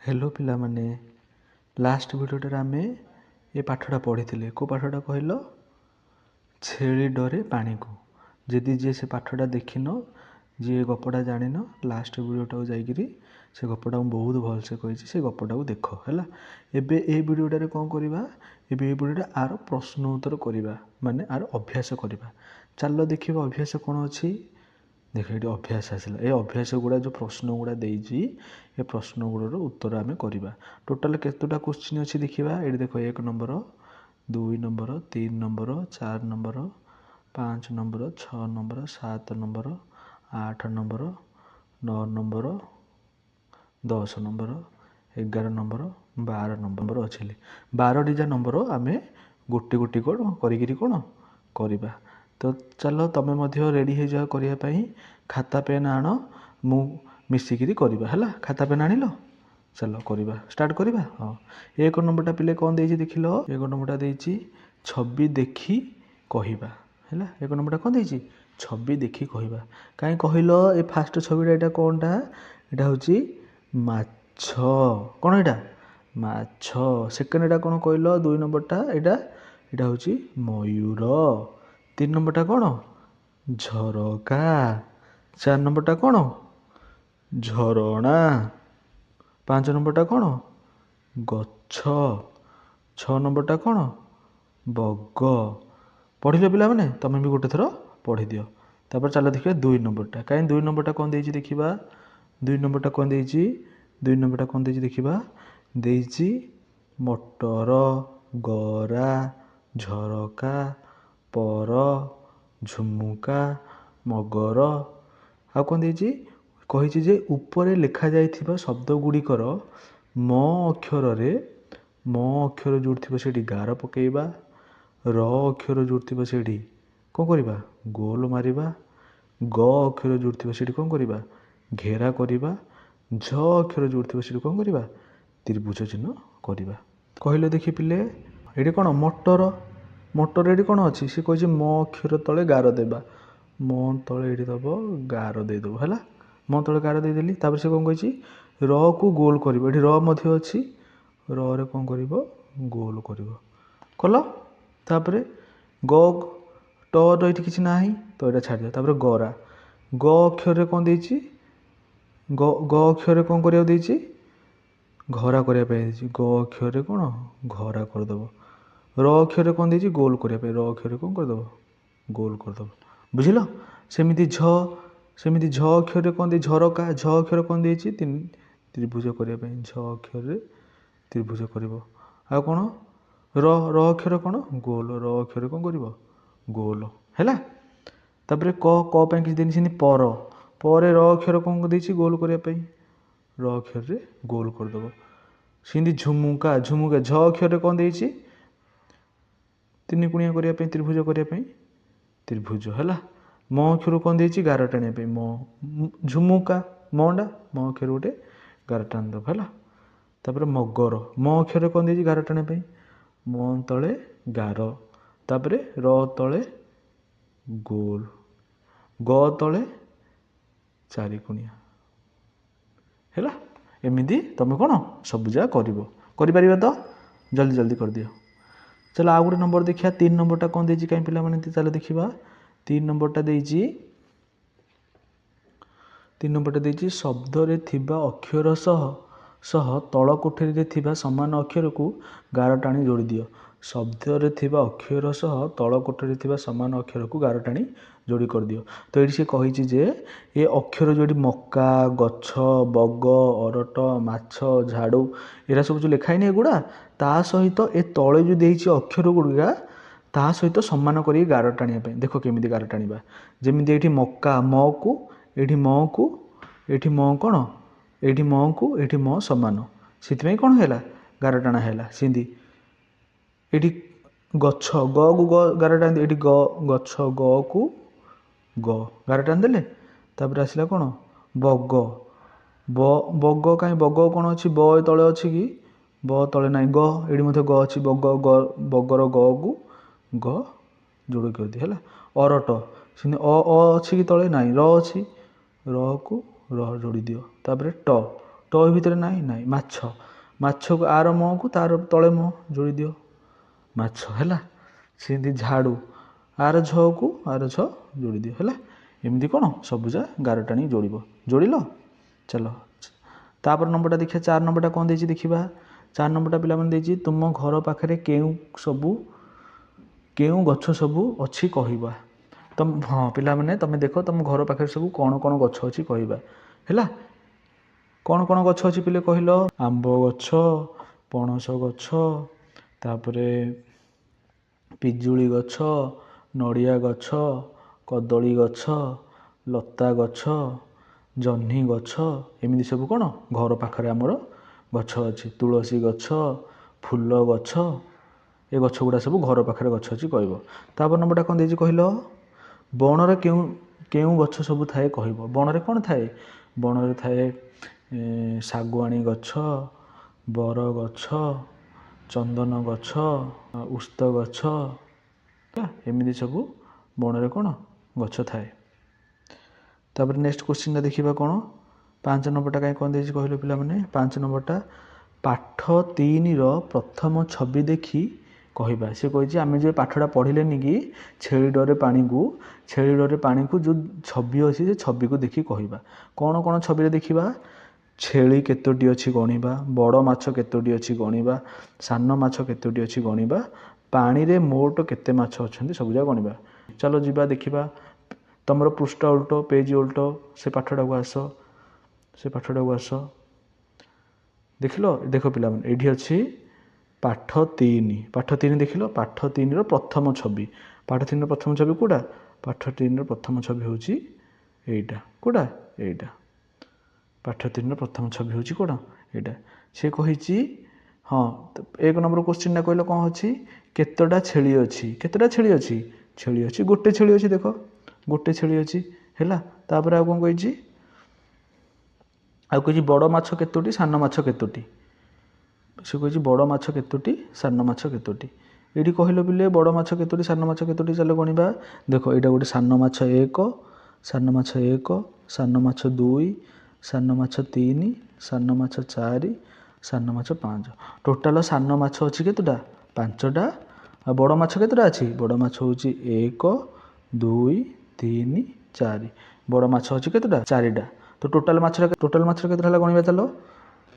Hello पिला माने last भिडियोटे आम ये पाठटा पढ़ी को पाठटा कहल छेली डरे पानी को जदि जी से पाठटा देखिन जी गपटा जानिन लास्ट भिडियोटा जाकि से गपटा बहुत भलसे कही से गपटा को देख है एबे ए भिडियोटारे कौन करवा एबे ए भिडियोटा आर प्रश्न उत्तर करवा माने आर अभ्यास करवा चल देखा अभ्यास कौन अच्छी देख ये अभ्यास आसला ये अभ्यास गुड़ा जो प्रश्न गुड़ा देजी ये प्रश्न गुड़र उत्तर आम करवा टोटाल केतोटा क्वेश्चन अच्छी देखा ये देख 1 number 2 number 3 number 4 number 5 number 6 number 7 number 8 number 9 number 10 number 11 number 12 number अच्छे 12 टी नंबर आम गोटे गोटे कौन कौन करवा तो चलो तुम रेडी हो जा करने खाता पेन आण मु मिसिकी करवा है खाता पेन आनिल चलो करवा स्टार्ट करवा हाँ 1 नंबरटा पिले कौन दे देख लो 1 नंबरटा दे छवि देखी कहवा है 1 नंबरटा कौन दे छवि देखी कहवा कहीं कहल ये फास्ट छविटा यहाँ कौनटा यहाँ हूँ माछ कौन यहाँ माछ सेकेंड एटा कौन कहल 2 नंबरटा यहाँ हूँ मयूर 3 नंबरटा कौन झरका 4 नंबरटा कौन झरणा 5 नंबरटा कौन गछ 6 नंबरटा कौन बग पढ़िल पिला माने तुम भी गोटे थर पढ़ी दियो तापर चलो देखिए 2 नंबरटा कहीं 2 नंबरटा कौन दे देखा 2 नंबरटा कौन दे 2 नंबरटा कौन दे देखा दे मटर गरा झरका पर झुमुका मगर आ कौन दे कही जे ऊपर लिखा जाइथिबा शब्द गुड़िकर म अक्षर जोड़थि से गार पकेबा र अक्षर जोड़थि से कौन करवा गोल मारिबा ग अक्षर जोड़थि से कौन करवा घेरा करवा झ अक्षर जोड़थि से कौन करवा त्रिभुज चिन्ह करवा कहले देखी पिले ये कौन मटर मटर ये कौन अच्छी सी कही म अक्षर तले गार देवा म तले ये दब गार देदेव है म तले गार देदेली से कौन कही र को गोल कर र अच्छी रे कौन कर गोल कर कल तापर ग ट तो ये किसी ना तो यहाँ छाड़ दिया गरा ग अक्षर कौन दे ग अक्षर कौन कर घरा करने ग अक्षर कौन घरा करदेव र अक्षर कौन दे गोल करने र अक्षर कौन करदेव गोल करदेव बुझिल सेमती झ अक्षर कौन दे झरका झ अक्षर कौन दे त्रिभुज करने झ अक्षर त्रिभुज कर कौन र अक्षर कौन गोल र अक्षर कौन कर गोल है तापर क किसी देनी पर र अक्षर कौन दे गोल करने र अक्षर गोल करदेव सिंधी झुमुका झुमुका झ अक्षर कौन दे 3 कुणिया करने त्रिभुज करने त्रिभुज है म अक्षर कौन दे गार टाणी म झुमुका मटा म अक्षर गोटे गार टाणीदेव है तापर मगर म अक्षर कौन दे गार टाणी म तले गार तापर र तले गोल ग तले 4 कुणिया है एमती तुम कौन सब जगह कर तो जल्दी जल्दी कर दियो चलो आउ गोटे नंबर देखिए 3 नंबरटा कौन दे कहीं पिला माने चलो देखा 3 नंबरटा दे 3 नंबरटा दे शब्द रे थिबा अक्षर सह तल कोठरी थिबा समान अक्षर को गार टाणी जोड़ी दियो शब्द रे थिबा अक्षर सह तल कोठरी थिबा समान अक्षर को गार टाणी जोड़ी कर दियो तो ये सी कही जे ये अक्षर जो मक्का गछ बग अरट माछ झाड़ू एरा सब जो लिखाई एगुड़ा ता सहित ए तले जो देछि अक्षर गुड़िका ता सहित सम्मान करी गार टाणी देख केमी गार टाणीबा जमी ये मक्का म को ये म को ये म कौन ये म को ये म समान से कौन है गार टाणा है सिंधी ये गछ ग को ग गार टाणी ये गछ ग को ग गार टाणी देले तापर आसला कौन बग बग कहीं बग कौन अच्छी ब तले अच्छी कि ब तले ना ग ये ग अच्छी बग बगर ग को ग जोड़ कर दी है अरट से अच्छी कि तले ना र अच्छी र को र जोड़ी दियो तापर ट ଟ ଭିତରେ ନାହିଁ ନାହିଁ ମାଛ ମାଛକୁ ଆର ମୁହଁକୁ ତାର ତଳେ ମୁହଁ ଯୋଡ଼ି ଦିଅ ମାଛ ହେଲା। ସେମିତି ଝାଡ଼ୁ ଆର ଝକୁ ଆର ଝ ଯୋଡ଼ି ଦିଅ ହେଲା। ଏମିତି କ'ଣ ସବୁଜା ଗାର ଟାଣି ଯୋଡ଼ିବ। ଯୋଡ଼ିଲ ଚାଲ ତାପରେ ନମ୍ବରଟା ଦେଖିବା 4 ନମ୍ବରଟା କ'ଣ ଦେଇଛି ଦେଖିବା। 4 ନମ୍ବରଟା ପିଲାମାନେ ଦେଇଛି ତୁମ ଘର ପାଖରେ କେଉଁ ଗଛ ସବୁ ଅଛି କହିବା। ହଁ ପିଲାମାନେ ତୁମେ ଦେଖ ତୁମ ଘର ପାଖରେ ସବୁ କ'ଣ କ'ଣ ଗଛ ଅଛି କହିବା ହେଲା। କ'ଣ କ'ଣ ଗଛ ଅଛି ପିଲେ କହିଲ। ଆମ୍ବ ଗଛ, ପଣସ ଗଛ, ତାପରେ ପିଜୁଳି ଗଛ, ନଡ଼ିଆ ଗଛ, କଦଳୀ ଗଛ, ଲତା ଗଛ, ଜହ୍ନି ଗଛ, ଏମିତି ସବୁ କ'ଣ ଘର ପାଖରେ ଆମର ଗଛ ଅଛି। ତୁଳସୀ ଗଛ, ଫୁଲ ଗଛ, ଏ ଗଛ ଗୁଡ଼ା ସବୁ ଘର ପାଖରେ ଗଛ ଅଛି କହିବ। ତାପରେ ନମ୍ବରଟା କ'ଣ ଦେଇଛି କହିଲ। ବଣରେ କେଉଁ ଗଛ ସବୁ ଥାଏ କହିବ। ବଣରେ କ'ଣ ଥାଏ। ବଣରେ ଥାଏ ଶାଗୁଆଣୀ ଗଛ, ବର ଗଛ, ଚନ୍ଦନ ଗଛ, ଉସ୍ତ ଗଛ, ଏମିତି ସବୁ ବଣରେ କ'ଣ ଗଛ ଥାଏ। ତାପରେ ନେକ୍ସଟ କ୍ୱେଶ୍ଚିନ୍ଟା ଦେଖିବା କ'ଣ। 5 ନମ୍ବରଟା କାହିଁ କ'ଣ ଦେଇଛି କହିଲ ପିଲାମାନେ। 5 ନମ୍ବରଟା ପାଠ 3ର ପ୍ରଥମ ଛବି ଦେଖି କହିବା। ସେ କହିଛି ଆମେ ଯେଉଁ ପାଠଟା ପଢ଼ିଲେନି କି ଛେଳି ଡରେ ପାଣିକୁ ଯେଉଁ ଛବି ଅଛି ସେ ଛବିକୁ ଦେଖି କହିବା। କ'ଣ କ'ଣ ଛବିରେ ଦେଖିବା। ଛେଳି କେତୋଟି ଅଛି ଗଣିବା, ବଡ଼ ମାଛ କେତୋଟି ଅଛି ଗଣିବା, ସାନ ମାଛ କେତୋଟି ଅଛି ଗଣିବା, ପାଣିରେ ମୋଟ କେତେ ମାଛ ଅଛନ୍ତି ସବୁ ଯାକ ଗଣିବା। ଚାଲ ଯିବା ଦେଖିବା। ତୁମର ପୃଷ୍ଠା ଉଲ୍ଟ ପେଜ ଉଲ୍ଟ ସେ ପାଠଟାକୁ ଆସ ଦେଖିଲ। ଦେଖ ପିଲାମାନେ ଏଇଠି ଅଛି ପାଠ 3 ଦେଖିଲ। ପାଠ 3ର ପ୍ରଥମ ଛବି। ପାଠ 3ର ପ୍ରଥମ ଛବି କେଉଁଟା। ପାଠ 3ର ପ୍ରଥମ ଛବି ହେଉଛି ଏଇଟା। କେଉଁଟା ଏଇଟା। ପାଠ 3ର ପ୍ରଥମ ଛବି ହେଉଛି କ'ଣ ଏଇଟା। ସେ କହିଛି ହଁ 1 ନମ୍ବର କ୍ୱେଶ୍ଚିନ୍ଟା କହିଲ କ'ଣ ଅଛି। କେତେଟା ଛେଳି ଅଛି। କେତେଟା ଛେଳି ଅଛି। ଛେଳି ଅଛି ଗୋଟେ ଛେଳି ଅଛି ଦେଖ ଗୋଟେ ଛେଳି ଅଛି ହେଲା। ତାପରେ ଆଉ କ'ଣ କହିଛି। ଆଉ କହିଛି ବଡ଼ ମାଛ କେତୋଟି ସାନ ମାଛ କେତୋଟି। ସେ କହିଛି ବଡ଼ ମାଛ କେତୋଟି ସାନ ମାଛ କେତୋଟି। ଏଇଠି କହିଲ ପିଲେ ବଡ଼ ମାଛ କେତୋଟି ସାନ ମାଛ କେତୋଟି। ଚାଲ ଗଣିବା। ଦେଖ ଏଇଟା ଗୋଟେ ସାନ ମାଛ 1, ସାନ ମାଛ 1, ସାନ ମାଛ 2, ସାନ ମାଛ 3, ସାନ ମାଛ 4, ସାନ ମାଛ 5। ଟୋଟାଲ ସାନ ମାଛ ଅଛି କେତେଟା 5ଟା। ଆଉ ବଡ଼ ମାଛ କେତେଟା ଅଛି। ବଡ଼ ମାଛ ହେଉଛି 1, 2, 3, 4। ବଡ଼ ମାଛ ଅଛି କେତେଟା 4ଟା। ତ ଟୋଟାଲ ମାଛର କେତେଟା ହେଲା ଗଣିବା ଚାଲ।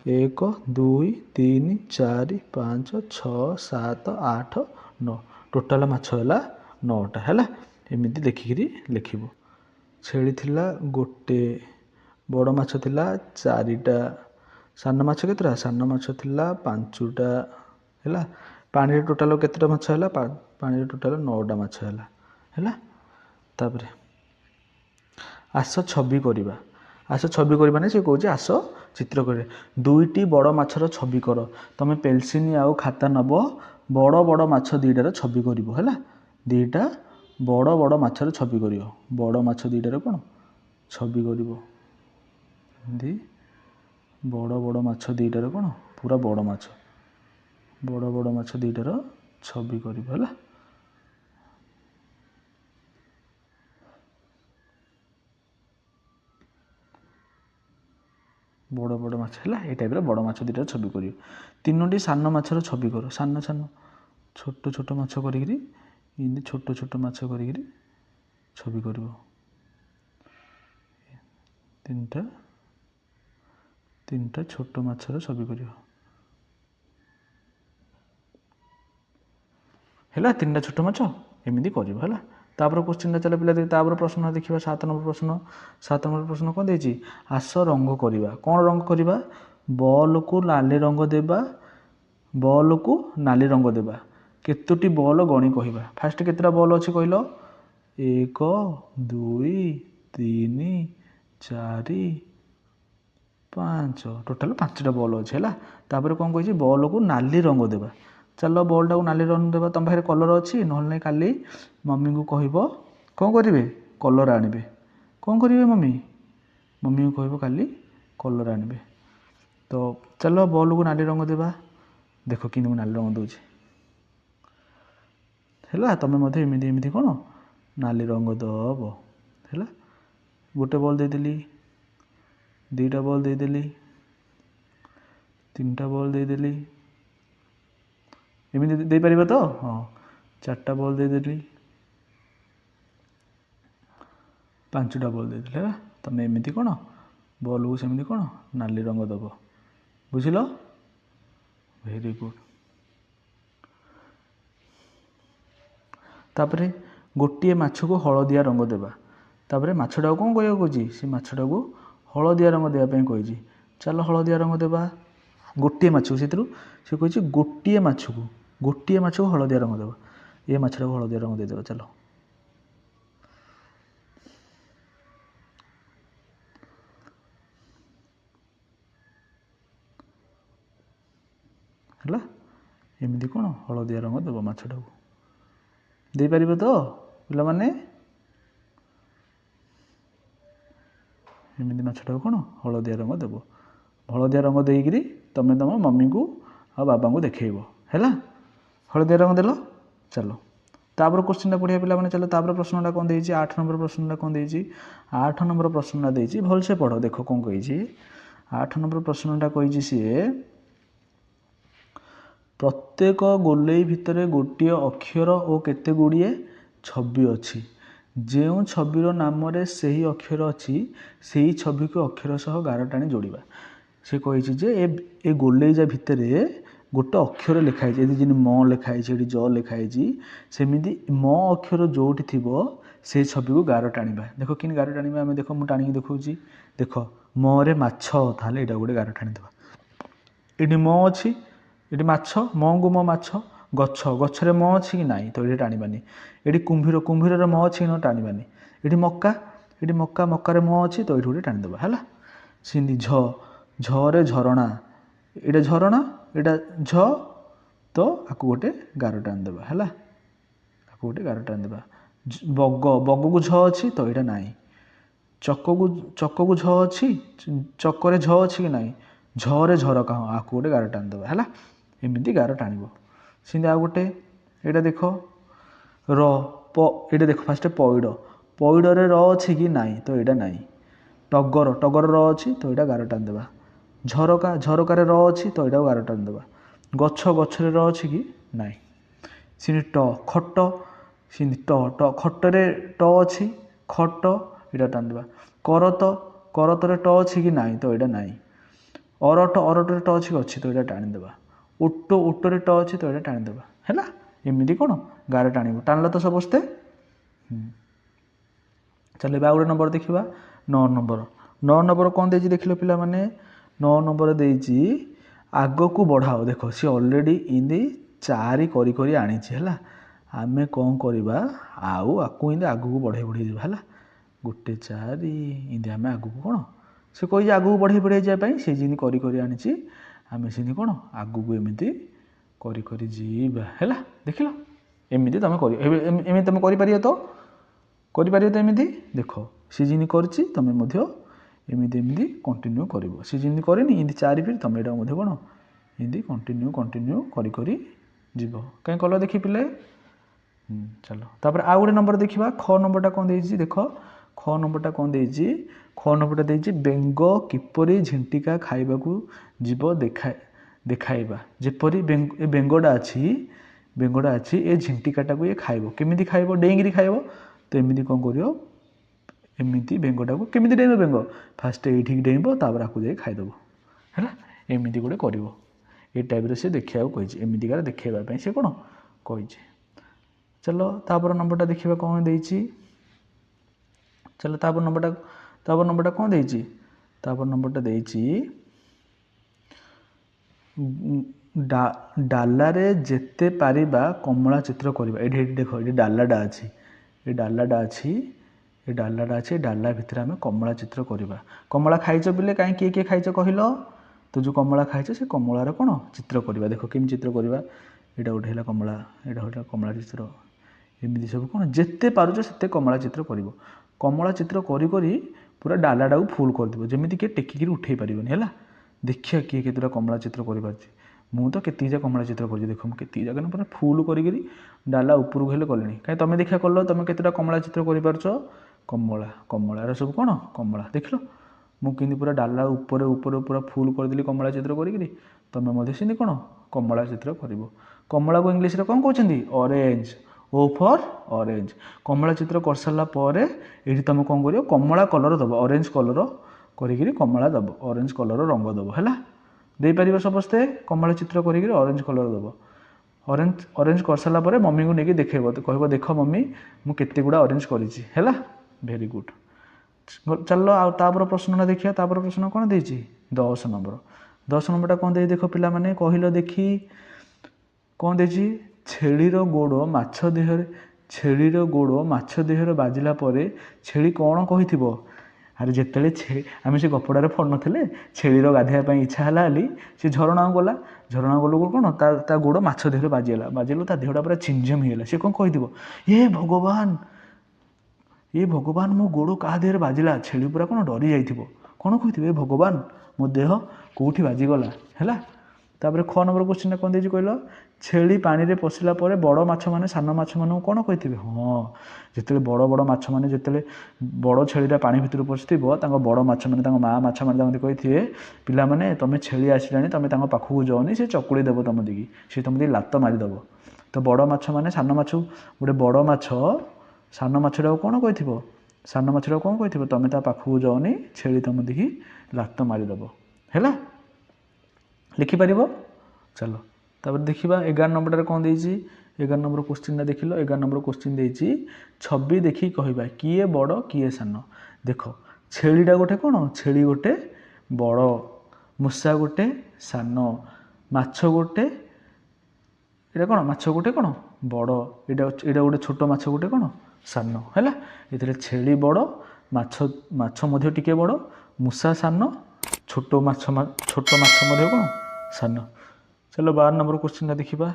1, 2, 3, 4, 5, 6, 7, 8, 9। ଟୋଟାଲ ମାଛ ହେଲା 9ଟା ହେଲା। ଏମିତି ଦେଖିକିରି ଲେଖିବ। ଛେଳି ଥିଲା ଗୋଟେ, ବଡ଼ ମାଛ ଥିଲା 4ଟା, ସାନ ମାଛ କେତେଟା। ସାନ ମାଛ ଥିଲା 5ଟା ହେଲା। ପାଣିରେ ଟୋଟାଲ କେତେଟା ମାଛ ହେଲା। ପାଣିରେ ଟୋଟାଲ 9ଟା ମାଛ ହେଲା। ତାପରେ ଆସ ଛବି କରିବା। ମାନେ ସେ କହୁଛି ଆସ ଚିତ୍ର କରିବା। 2ଟି ବଡ଼ ମାଛର ଛବି କର। ତୁମେ ପେନସିଲ୍ ଆଉ ଖାତା ନେବ। ବଡ଼ ମାଛ 2ଟାର ଛବି କରିବ ହେଲା। 2ଟା ବଡ଼ ମାଛର ଛବି କରିବ। ବଡ଼ ମାଛ 2ଟାର କ'ଣ ଛବି କରିବ। ଏମିତି ବଡ଼ ମାଛ 2ଟାର କ'ଣ ପୁରା ବଡ଼ ମାଛ 2ଟାର ଛବି କରିବ ହେଲା। ବଡ଼ ମାଛ ହେଲା। ଏଇ ଟାଇପ୍ର ବଡ଼ ମାଛ 2ଟାର ଛବି କରିବ। 3ଟି ସାନ ମାଛର ଛବି କର। ସାନ ଛୋଟ ମାଛ କରିକିରି ଏମିତି ଛୋଟ ମାଛ କରିକିରି ଛବି କରିବ। 3ଟା ଛୋଟ ମାଛର ଛବି କରିବ ହେଲା। 3ଟା ଛୋଟ ମାଛ ଏମିତି କରିବ ହେଲା। ତାପରେ କ୍ୱେଶ୍ଚିନ୍ଟା ଚାଲ ପିଲା ତାପରେ ପ୍ରଶ୍ନ ଦେଖିବା। 7 ନମ୍ବର ପ୍ରଶ୍ନ କ'ଣ ଦେଇଛି। ଆସ ରଙ୍ଗ କରିବା। କ'ଣ ରଙ୍ଗ କରିବା। ବଲ୍କୁ ନାଲି ରଙ୍ଗ ଦେବା। କେତୋଟି ବଲ୍ ଗଣି କହିବା। ଫାଷ୍ଟ କେତେଟା ବଲ୍ ଅଛି କହିଲ। 1, 2, 3, 4, 5। ଟୋଟାଲ 5ଟା ବଲ୍ ଅଛି ହେଲା। ତାପରେ କ'ଣ କହିଛି ବଲ୍କୁ ନାଲି ରଙ୍ଗ ଦେବା। ଚାଲ ବଲ୍ଟାକୁ ନାଲି ରଙ୍ଗ ଦେବା। ତୁମ ପାଖରେ କଲର୍ ଅଛି ନହେଲେ ନାହିଁ କାଲି ମମିଙ୍କୁ କହିବ କ'ଣ କରିବେ କଲର୍ ଆଣିବେ। କ'ଣ କରିବେ ମମିଙ୍କୁ କହିବ କାଲି କଲର୍ ଆଣିବେ। ତ ଚାଲ ବଲ୍କୁ ନାଲି ରଙ୍ଗ ଦେବା। ଦେଖ କେମିତି ମୁଁ ନାଲି ରଙ୍ଗ ଦେଉଛି ହେଲା। ତୁମେ ମଧ୍ୟ ଏମିତି କ'ଣ ନାଲି ରଙ୍ଗ ଦେବ ହେଲା। ଗୋଟେ ବଲ୍ ଦେଇଦେଲି, 2ଟା ବଲ୍ ଦେଇଦେଲି, 3ଟା ବଲ୍ ଦେଇଦେଲି, ଏମିତି ଦେଇପାରିବ ତ? ହଁ। 4ଟା ବଲ୍ ଦେଇଦେଲି, 5ଟା ବଲ୍ ଦେଇଦେଲି ହେଲା। ତମେ ଏମିତି କ'ଣ ବଲ୍କୁ ସେମିତି କ'ଣ ନାଲି ରଙ୍ଗ ଦେବ, ବୁଝିଲ? Very good. ତାପରେ ଗୋଟିଏ ମାଛକୁ ହଳଦିଆ ରଙ୍ଗ ଦେବା। ତାପରେ ମାଛଟାକୁ କ'ଣ କରିବାକୁ କହୁଛି? ସେ ମାଛଟାକୁ ହଳଦିଆ ରଙ୍ଗ ଦେବା ପାଇଁ କହିଛି। ଚାଲ ହଳଦିଆ ରଙ୍ଗ ଦେବା ଗୋଟିଏ ମାଛକୁ। ସେଥିରୁ ସେ କହିଛି ଗୋଟିଏ ମାଛକୁ ହଳଦିଆ ରଙ୍ଗ ଦେବା। ଏ ମାଛଟାକୁ ହଳଦିଆ ରଙ୍ଗ ଦେଇଦେବା। ଚାଲ ହେଲା। ଏମିତି କ'ଣ ହଳଦିଆ ରଙ୍ଗ ଦେବ ମାଛଟାକୁ। ଦେଇପାରିବ ତ ପିଲାମାନେ? ଏମିତି ମାଛଟାକୁ କ'ଣ ହଳଦିଆ ରଙ୍ଗ ଦେବ। ହଳଦିଆ ରଙ୍ଗ ଦେଇକିରି ତମେ ତମ ମମିଙ୍କୁ ଆଉ ବାବାଙ୍କୁ ଦେଖେଇବ ହେଲା। ହଳଦିଆ ରଙ୍ଗ ଦେଲ। ଚାଲ ତାପରେ କୋଶ୍ଚିନ୍ଟା ପଢ଼ିବା ପିଲାମାନେ। ଚାଲ ତାପରେ ପ୍ରଶ୍ନଟା କ'ଣ ଦେଇଛି? 8 ନମ୍ବର ପ୍ରଶ୍ନଟା କ'ଣ ଦେଇଛି? 8 ନମ୍ବର ପ୍ରଶ୍ନଟା ଦେଇଛି, ଭଲସେ ପଢ଼। ଦେଖ କ'ଣ କହିଛି। 8 ନମ୍ବର ପ୍ରଶ୍ନଟା କହିଛି ସିଏ, ପ୍ରତ୍ୟେକ ଗୋଲେଇ ଭିତରେ ଗୋଟିଏ ଅକ୍ଷର ଓ କେତେ ଗୁଡ଼ିଏ ଛବି ଅଛି। ଯେଉଁ ଛବିର ନାମରେ ସେହି ଅକ୍ଷର ଅଛି, ସେହି ଛବିକୁ ଅକ୍ଷର ସହ ଗାର ଟାଣି ଯୋଡ଼ିବା। ସେ କହିଛି ଯେ ଏ ଗୋଲେଇଜା ଭିତରେ ଗୋଟେ ଅକ୍ଷର ଲେଖା ହେଇଛି। ଏଠି ଯେମିତି ମ ଲେଖା ହେଇଛି, ଏଠି ଜ ଲେଖା ହେଇଛି, ସେମିତି ମ ଅକ୍ଷର ଯେଉଁଠି ଥିବ ସେଇ ଛବିକୁ ଗାର ଟାଣିବା। ଦେଖ କେମିତି ଗାର ଟାଣିବା ଆମେ, ଦେଖ ମୁଁ ଟାଣିକି ଦେଖାଉଛି। ଦେଖ ମରେ ମାଛ, ତାହେଲେ ଏଇଟା ଗୋଟେ ଗାର ଟାଣିଦେବା। ଏଠି ମ ଅଛି, ଏଠି ମାଛ, ମଙ୍କୁ ମ ମାଛ। ଗଛରେ ମ ଅଛି କି ନାହିଁ, ତ ଏଠି ଟାଣିବାନି। ଏଠି କୁମ୍ଭୀରରେ ମ ଅଛି କି ନ, ଟାଣିବାନି। ଏଠି ମକାରେ ମ ଅଛି, ତ ଏଇଠି ଗୋଟେ ଟାଣିଦେବା ହେଲା। ସେମିତି ଝରେ ଝରଣା, ଏଇଟା ଝରଣା, ଏଇଟା ଝ, ତ ଆକୁ ଗୋଟେ ଗାର ଟାଣିଦେବା ହେଲା। ଆକୁ ଗୋଟେ ଗାର ଟାଣିଦେବା। ବଗକୁ ଝ ଅଛି, ତ ଏଇଟା ନାହିଁ। ଚକକୁ ଝ ଅଛି, ଚକରେ ଝ ଅଛି କି ନାହିଁ, ଝରେ ଝରକା, ହଁ ଆକୁ ଗୋଟେ ଗାର ଟାଣିଦେବା ହେଲା। ଏମିତି ଗାର ଟାଣିବ। ସେମିତି ଆଉ ଗୋଟେ, ଏଇଟା ଦେଖ ଏଇଟା ଦେଖ ଫାଷ୍ଟ ପଇଡ଼ରେ ର ଅଛି କି ନାହିଁ, ତ ଏଇଟା ନାହିଁ। ଟଗର ର ଅଛି, ତ ଏଇଟା ଗାର ଟାଣିଦେବା। ଝରକାରେ ର ଅଛି, ତ ଏଇଟାକୁ ଗାର ଟାଣିଦେବା। ଗଛରେ ର ଅଛି କି ନାହିଁ। ସେମିତି ଖଟ, ସେମିତି ଖଟରେ ଟ ଅଛି, ଖଟ, ଏଇଟା ଟାଣିଦେବା। କରତରେ ଟ ଅଛି କି ନାହିଁ, ତ ଏଇଟା ନାହିଁ। ଅରଟରେ ଟ ଅଛି କି ଅଛି, ତ ଏଇଟା ଟାଣିଦେବା। ଓଟରେ ଟ ଅଛି, ତ ଏଇଟା ଟାଣିଦେବା ହେଲା। ଏମିତି କ'ଣ ଗାର ଟାଣିବ। ଟାଣିଲ ତ ସମସ୍ତେ? ଚାଲ ଏବେ ଆଉ ଗୋଟେ ନମ୍ବର ଦେଖିବା। 9 ନମ୍ବର କ'ଣ ଦେଇଛି ଦେଖିଲ ପିଲାମାନେ? 9 ନମ୍ବର ଦେଇଛି ଆଗକୁ ବଢ଼ାଅ। ଦେଖ ସିଏ ଅଲରେଡ଼ି ଏମିତି 4 କରି ଆଣିଛି ହେଲା। ଆମେ କ'ଣ କରିବା, ଆଉ ଆକୁ ଏମିତି ଆଗକୁ ବଢ଼େଇ ଯିବା ହେଲା। 1 4 ଏମିତି ଆମେ ଆଗକୁ କ'ଣ, ସେ କହିଛି ଆଗକୁ ବଢ଼େଇ ଯିବା ପାଇଁ। ସେ ଯେମିତି କରି ଆଣିଛି, ଆମେ ସେମିତି କ'ଣ ଆଗକୁ ଏମିତି କରି ଯିବା ହେଲା। ଦେଖିଲ ଏମିତି ତମେ କରିବ। ଏମିତି ତମେ କରିପାରିବ ତ? ଏମିତି ଦେଖ ସେ ଯେମିତି କରିଛି, ତମେ ମଧ୍ୟ ଏମିତି କଣ୍ଟିନ୍ୟୁ କରିବ। ସେ ଯେମିତି କରିନି ଏମିତି 4 ଫିଟ୍, ତମେ ଏଇଟା ମଧ୍ୟ କ'ଣ ଏମିତି କଣ୍ଟିନ୍ୟୁ କରି ଯିବ। କାହିଁ କଲ ଦେଖି ପିଲେ? ଚାଲ ତାପରେ ଆଉ ଗୋଟେ ନମ୍ବର ଦେଖିବା। ଖ ନମ୍ବରଟା କ'ଣ ଦେଇଛି ଦେଖ। ଖ ନମ୍ବରଟା କ'ଣ ଦେଇଛି? ଖ ନମ୍ବରଟା ଦେଇଛି ବେଙ୍ଗ କିପରି ଝିଣ୍ଟିକା ଖାଇବାକୁ ଯିବ ଦେଖାଇବା। ଯେପରି ଏ ବେଙ୍ଗଟା ଅଛି, ଏ ଝିଣ୍ଟିକାଟାକୁ ଇଏ ଖାଇବ। କେମିତି ଖାଇବ? ଡେଇଁକିରି ଖାଇବ। ତ ଏମିତି କ'ଣ କରିବ? ଏମିତି ବେଙ୍ଗଟାକୁ କେମିତି ଡେଇଁବ? ବେଙ୍ଗ ଫାଷ୍ଟ ଏଇଠିକି ଡେଇଁବ, ତାପରେ ଆକୁ ଯାଇ ଖାଇଦେବ ହେଲା। ଏମିତି ଗୋଟେ କରିବ। ଏ ଟାଇପ୍ର ସେ ଦେଖିବାକୁ କହିଛି। ଏମିତିକାର ଦେଖେଇବା ପାଇଁ ସେ କ'ଣ କହିଛି। ଚାଲ ତାପରେ ନମ୍ବରଟା ଦେଖିବା କ'ଣ ଦେଇଛି। ଚାଲ ତାପରେ ନମ୍ବରଟା କ'ଣ ଦେଇଛି? ତାପରେ ନମ୍ବରଟା ଦେଇଛି ଡାଲାରେ ଯେତେ ପାରିବା କମଳା ଚିତ୍ର କରିବା। ଏଠି ଦେଖ, ଏଠି ଡାଲାଟା ଅଛି, ଏ ଡାଲା ଭିତରେ ଆମେ କମଳା ଚିତ୍ର କରିବା। କମଳା ଖାଇଛ ପିଲେ? କାହିଁ କିଏ ଖାଇଛ କହିଲ? ତ ଯେଉଁ କମଳା ଖାଇଛ, ସେ କମଳାର କ'ଣ ଚିତ୍ର କରିବା। ଦେଖ କେମିତି ଚିତ୍ର କରିବା। ଏଇଟା ଗୋଟେ ହେଲା କମଳା, ଏଇଟା ଗୋଟେ କମଳା ଚିତ୍ର। ଏମିତି ସବୁ କ'ଣ ଯେତେ ପାରୁଛ ସେତେ କମଳା ଚିତ୍ର କରିବ। କମଳା ଚିତ୍ର କରି ପୁରା ଡାଲାଟାକୁ ଫୁଲ୍ କରିଦେବ, ଯେମିତି କିଏ ଟେକିକିରି ଉଠେଇ ପାରିବନି ହେଲା। ଦେଖିବା କିଏ କେତେଟା କମଳା ଚିତ୍ର କରିପାରୁଛି। ମୁଁ ତ କେତିକି କମଳା ଚିତ୍ର କରିଛି। ଦେଖ ମୁଁ କେତିକି ଜାଗା ପୁରା ଫୁଲ୍ କରିକିରି ଡାଲା ଉପରକୁ ହେଲେ କଲିଣି। କାହିଁ ତମେ ଦେଖିବା କଲ, ତମେ କେତେଟା କମଳା ଚିତ୍ର କରିପାରୁଛ? କମଳାର ସବୁ କ'ଣ କମଳା ଦେଖିଲ। ମୁଁ କେମିତି ପୁରା ଡାଲା ଉପରେ ପୁରା ଫୁଲ୍ କରିଦେଲି କମଳା ଚିତ୍ର କରିକିରି। तुम मध्य सेमती कौन कमला चित्र कर कमला को इंग्लीश कौन कहते ऑरेंज ओ फॉर ऑरेंज कमला चित्र कर सारापर ये तुम कौन कर कमला कलर दब ऑरेंज कलर करी कमला दब ऑरेंज कलर रंग दब है दे पार समस्ते कमला चित्र करी ऑरेंज कलर दब ऑरेंज ऑरेंज कर सारापर मम्मी को लेकिन देखेब तो कह देख मम्मी मुझे गुड़ा ऑरेंज करी वेरी गुड चलो आपर प्रश्न देखिए तापर प्रश्न कौन दे 10 नंबर कौन दे देख पिला माने कहल देखी कौन दे छेलीर गोड़ माछ देहरे छेलीर गोड़ माछ देहरे बाजिला परे छेली कौन कही अरे जिते आम से गपड़ारे फड़ नी छेलीर गाधोवाई इच्छा है सी झरणा गला गलू कौन ता गोड़ माछ देहरे बाजिगला ता देहटा पूरा छिमझिम होगा सी कौन कही ये भगवान मो गोड़ क्या देहरे बाजिला छेली पूरा कौन डरी जाइए कौन कही भगवान मो देह कौटी बाजिगला है तापर 6 नंबर क्वेश्चन कौन दे कहल छेली पानी रे पशिला परे बड़ माछ माने सान माछ मान कौन कही हाँ जिते बड़ बड़ माछ माने जिते बड़ छेलीटा पानी भितर पशिथो बड़ माछ माने माँ माछ माने कही पिला माने तुम छेली आसिलानी तुम पाखक जाओनी से चकुड़ी देव तुम दिकी सी तुम दी लात मारिदेव तो बड़ माछ माने सान माछ गोटे बड़ माछ सान माछटा कौन कही सान माछटा कौन कही तुम ता पाखक जाओनी छेली तुम दिकी लात मारिदेव है लिखिपर चलो तापर देखा 11 नंबर कौन दे 11 नंबर क्वेश्चन देख लो 11 नंबर क्वेश्चन दे छवि देखी कहवा किए बड़ किए सान देख छेलीटा गोटे कौन छेली गोटे बड़ मूषा गोटे सान माछ गोटे ये कौन माछ गोटे कौन बड़ यहाँ गोटे छोट माछ गोटे कौन सान है ये छेली बड़ माछ मध्य टिके बड़ मूषा सान छोट माछ कौन सान चलो 12 नंबर क्वेश्चन देखा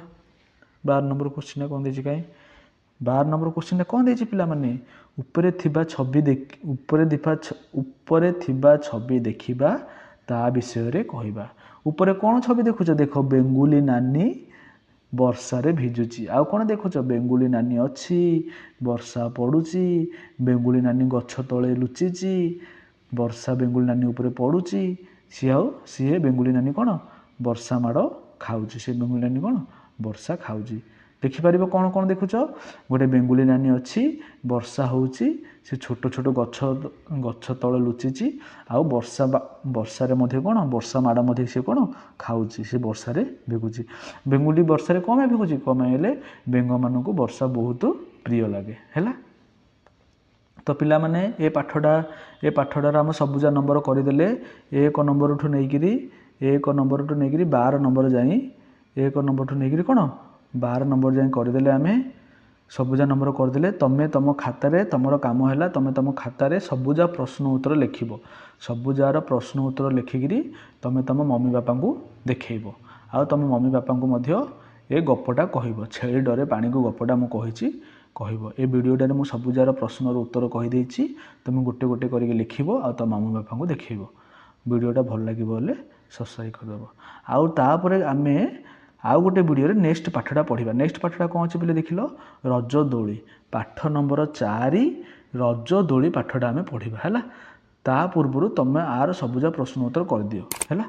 12 नंबर क्वेश्चन कौन दे कहीं 12 नंबर क्वेश्चन कौन दे पिला माने उपरे थिबा छवि देखिबा ता विषय रे कहबा उपरे कौन छवि देखुच देख बेंगुली नानी वर्षा रे भिजुची आउ कौन देखुच बेंगुली नानी अच्छी वर्षा पड़ुची बेंगुली नानी गछ तले लुचिची वर्षा बेंगुली नानी उपरे पड़ुची सी बेंगुली नानी कौन वर्षा माड़ खाऊँ से बेंगुली नानी कौन वर्षा खाऊँ देखिपर कौन कौन देखुच गोटे बेंगुली नानी अच्छी वर्षा होची से छोट छोट गछ तले लुचिची आउ वर्षा कौन वर्षा माड़ मध्य सी कौन खाऊँ से वर्षा भिगुची बेंगुली वर्षा कौन भिगुची कम हेले बेंग मान को वर्षा बहुत प्रिय लगे है तो पिला माने ए पाठटार आम सबुजा नंबर करदेले 1 नंबर ठू नहीं 1 नंबर ठू नहीं 12 नंबर जाई 1 नंबर ठू नहीं कौन 12 नंबर जाए करदेले आम सबुजा नंबर करदेले तुम तुम खातार तुम कम है तुम तुम खातार सबुजा प्रश्न उत्तर लिख सबुजार प्रश्न उत्तर लिखिकी तुम तुम मम्मी बापा को देखब आ तुम मम्मी बापा को ए गपटा कह छेली डरे पानी को गपटा मुझे कहब ए भिडियोटारे मुझे सबुजार प्रश्नर उत्तर कहीदे तुम गोटे गोटे करके लिखब आ तो मम्मी बापा को देखब वीडियोटा भल लगे सब्सक्राइब करदेव आउ तापर आम आउ गोटे वीडियो नेक्स्ट पाठटा पढ़ा नेक्स्ट पाठटा कौन अच्छे पे देख लो रज दोली पाठ नंबर 4 रज दोली पाठटा आम पढ़ा है ता पूर्व तुम आर सबुजा प्रश्न उत्तर कर दियो है।